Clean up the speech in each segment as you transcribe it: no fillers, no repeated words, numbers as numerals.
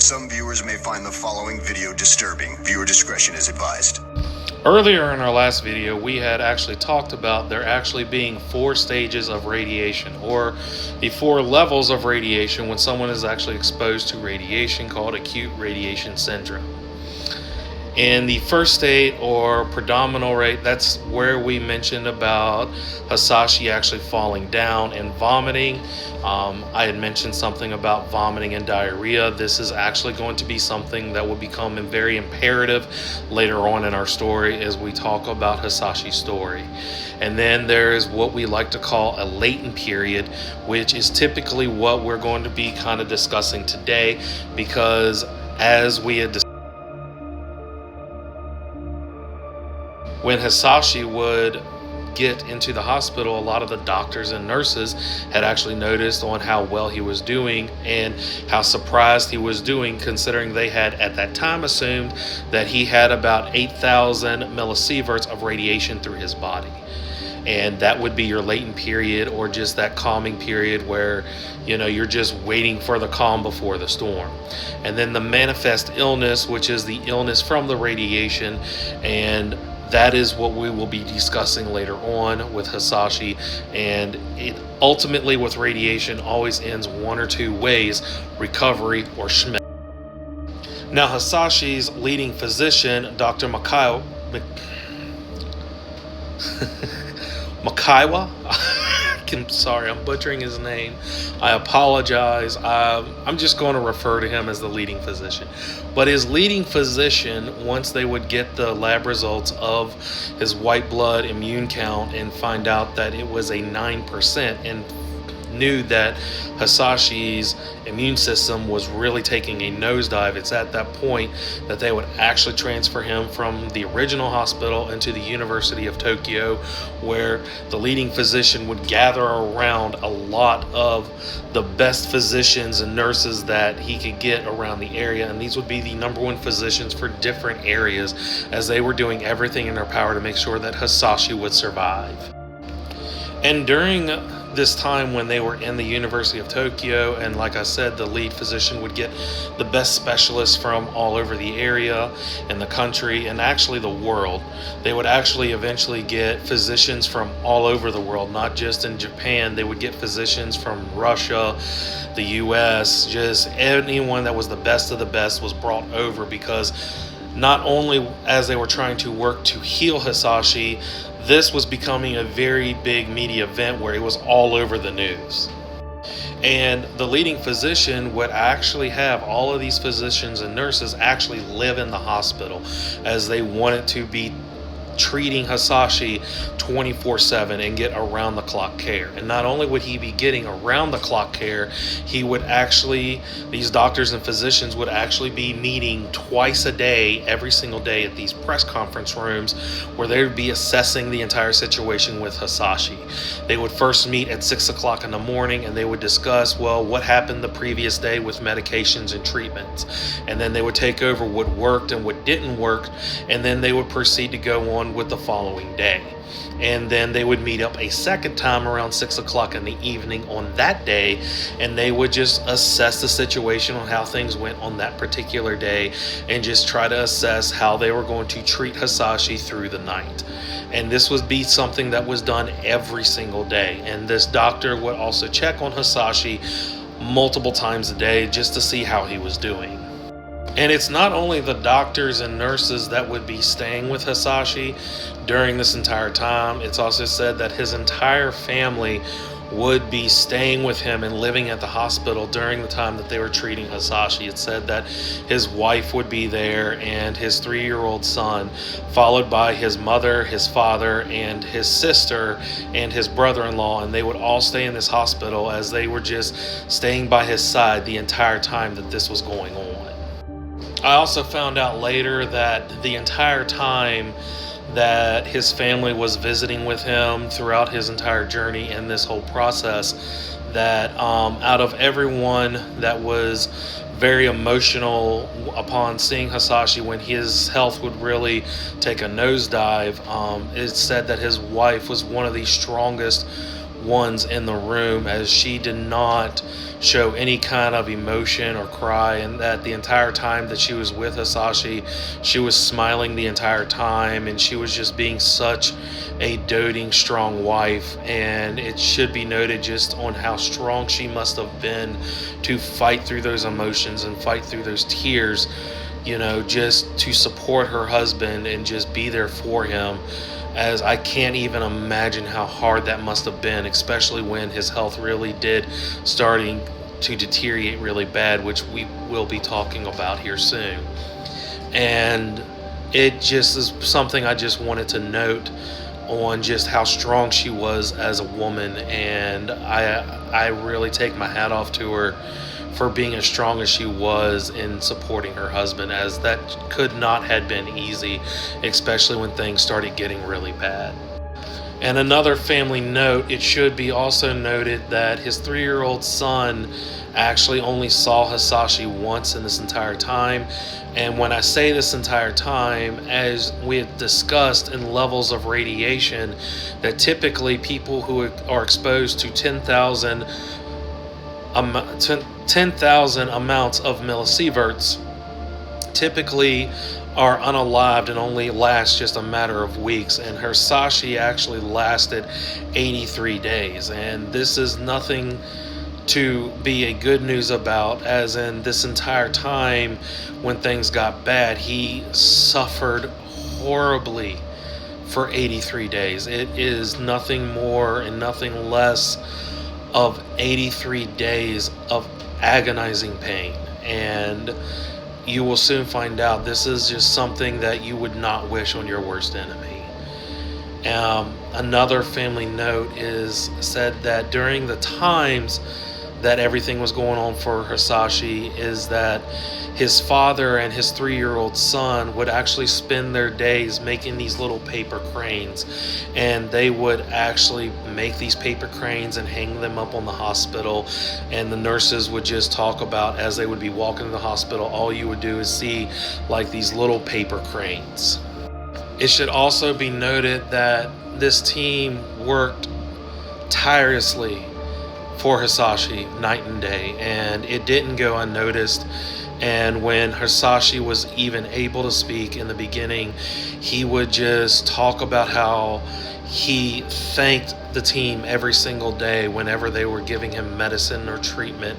Some viewers may find the following video disturbing. Viewer discretion is advised. Earlier in our last video, we had actually talked about there actually being 4 stages of radiation, or the 4 levels of radiation when someone is actually exposed to radiation, called acute radiation syndrome. In the first state, or predominant rate, that's where we mentioned about Hisashi actually falling down and vomiting. I had mentioned something about vomiting and diarrhea. This is actually going to be something that will become very imperative later on in our story as we talk about Hisashi's story. And then there is what we like to call a latent period, which is typically what we're going to be kind of discussing today, because as we had discussed, when Hisashi would get into the hospital, a lot of the doctors and nurses had actually noticed on how well he was doing and how surprised he was doing, considering they had at that time assumed that he had about 8,000 millisieverts of radiation through his body. And that would be your latent period, or just that calming period where, you're just waiting for the calm before the storm. And then the manifest illness, which is the illness from the radiation, and that is what we will be discussing later on with Hisashi. And it ultimately, with radiation, always ends one or two ways: recovery or Schmidt. Now, Hisashi's leading physician, Dr. Makaiwa, sorry, I'm butchering his name. I apologize. I'm just going to refer to him as the leading physician. But his leading physician, once they would get the lab results of his white blood immune count and find out that it was a 9%, and knew that Hisashi's immune system was really taking a nosedive, it's at that point that they would actually transfer him from the original hospital into the University of Tokyo, where the leading physician would gather around a lot of the best physicians and nurses that he could get around the area, and these would be the #1 physicians for different areas, as they were doing everything in their power to make sure that Hisashi would survive. And during this time when they were in the University of Tokyo, and like I said, the lead physician would get the best specialists from all over the area and the country, and actually the world. They would actually eventually get physicians from all over the world, not just in Japan. They would get physicians from Russia, the US, just anyone that was the best of the best was brought over, because not only as they were trying to work to heal Hisashi, this was becoming a very big media event where it was all over the news. And the leading physician would actually have all of these physicians and nurses actually live in the hospital, as they wanted to be treating Hisashi 24/7 and get around the clock care. And not only would he be getting around the clock care, these doctors and physicians would actually be meeting twice a day, every single day, at these press conference rooms, where they would be assessing the entire situation with Hisashi. They would first meet at 6 o'clock in the morning, and they would discuss, what happened the previous day with medications and treatments. And then they would take over what worked and what didn't work, and then they would proceed to go on with the following day. And then they would meet up a second time around 6 o'clock in the evening on that day, and they would just assess the situation on how things went on that particular day, and just try to assess how they were going to treat Hisashi through the night. And this would be something that was done every single day. And this doctor would also check on Hisashi multiple times a day just to see how he was doing. And it's not only the doctors and nurses that would be staying with Hisashi during this entire time. It's also said that his entire family would be staying with him and living at the hospital during the time that they were treating Hisashi. It said that his wife would be there, and his 3-year-old son, followed by his mother, his father, and his sister, and his brother-in-law, and they would all stay in this hospital, as they were just staying by his side the entire time that this was going on. I also found out later that the entire time that his family was visiting with him throughout his entire journey in this whole process, that out of everyone that was very emotional upon seeing Hisashi when his health would really take a nosedive, it said that his wife was one of the strongest ones in the room, as she did not show any kind of emotion or cry, and that the entire time that she was with Hisashi, she was smiling the entire time, and she was just being such a doting, strong wife. And it should be noted just on how strong she must have been to fight through those emotions and fight through those tears, just to support her husband and just be there for him, as I can't even imagine how hard that must have been, especially when his health really did starting to deteriorate really bad, which we will be talking about here soon. And it just is something I just wanted to note on just how strong she was as a woman, and I really take my hat off to her for being as strong as she was in supporting her husband, as that could not have been easy, especially when things started getting really bad. And another family note, it should be also noted that his 3-year-old son actually only saw Hisashi once in this entire time. And when I say this entire time, as we had discussed in levels of radiation, that typically people who are exposed to 10,000 amounts of millisieverts typically are unalived and only last just a matter of weeks. And Hisashi actually lasted 83 days. And this is nothing to be a good news about, as in this entire time when things got bad, he suffered horribly for 83 days. It is nothing more and nothing less of 83 days of agonizing pain. And you will soon find out this is just something that you would not wish on your worst enemy. Another family note is said that during the times that everything was going on for Hisashi, is that his father and his 3-year-old son would actually spend their days making these little paper cranes, and they would actually make these paper cranes and hang them up on the hospital. And the nurses would just talk about, as they would be walking to the hospital, all you would do is see like these little paper cranes. It should also be noted that this team worked tirelessly for Hisashi night and day, and it didn't go unnoticed. And when Hisashi was even able to speak in the beginning, he would just talk about how he thanked the team every single day whenever they were giving him medicine or treatment,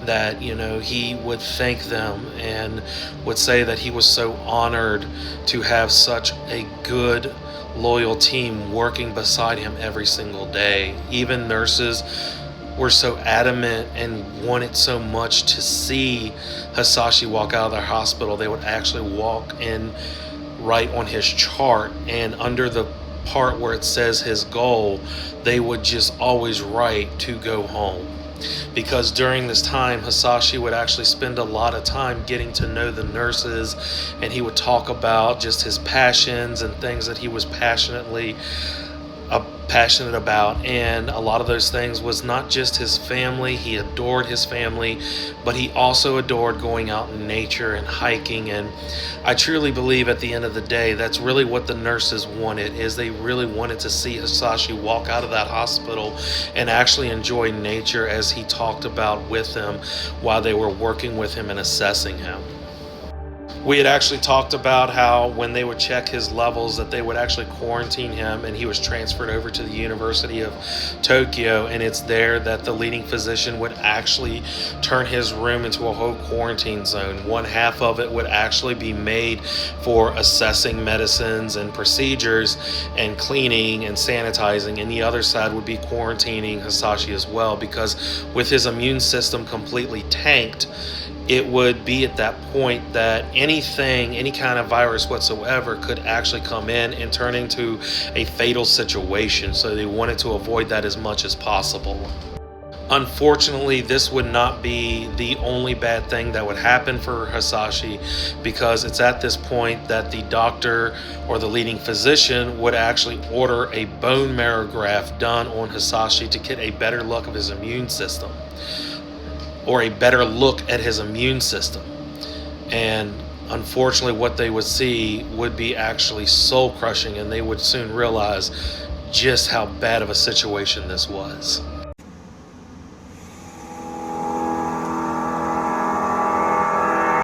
that he would thank them and would say that he was so honored to have such a good, loyal team working beside him every single day. Even nurses were so adamant and wanted so much to see Hisashi walk out of their hospital, they would actually walk in right on his chart, and under the part where it says his goal, they would just always write to go home. Because during this time, Hisashi would actually spend a lot of time getting to know the nurses, and he would talk about just his passions and things that he was passionate about. And a lot of those things was not just his family. He adored his family, but he also adored going out in nature and hiking. And I truly believe at the end of the day, that's really what the nurses wanted, is they really wanted to see Hisashi walk out of that hospital and actually enjoy nature, as he talked about with them while they were working with him and assessing him. We had actually talked about how when they would check his levels, that they would actually quarantine him, and he was transferred over to the University of Tokyo, and it's there that the leading physician would actually turn his room into a whole quarantine zone. One half of it would actually be made for assessing medicines and procedures and cleaning and sanitizing, and the other side would be quarantining Hisashi as well, because with his immune system completely tanked, it would be at that point that any kind of virus whatsoever could actually come in and turn into a fatal situation. So they wanted to avoid that as much as possible. Unfortunately, this would not be the only bad thing that would happen for Hisashi, because it's at this point that the doctor or the leading physician would actually order a bone marrow graft done on Hisashi to get a better look of his immune system, or a better look at his immune system. And unfortunately, what they would see would be actually soul crushing, and they would soon realize just how bad of a situation this was.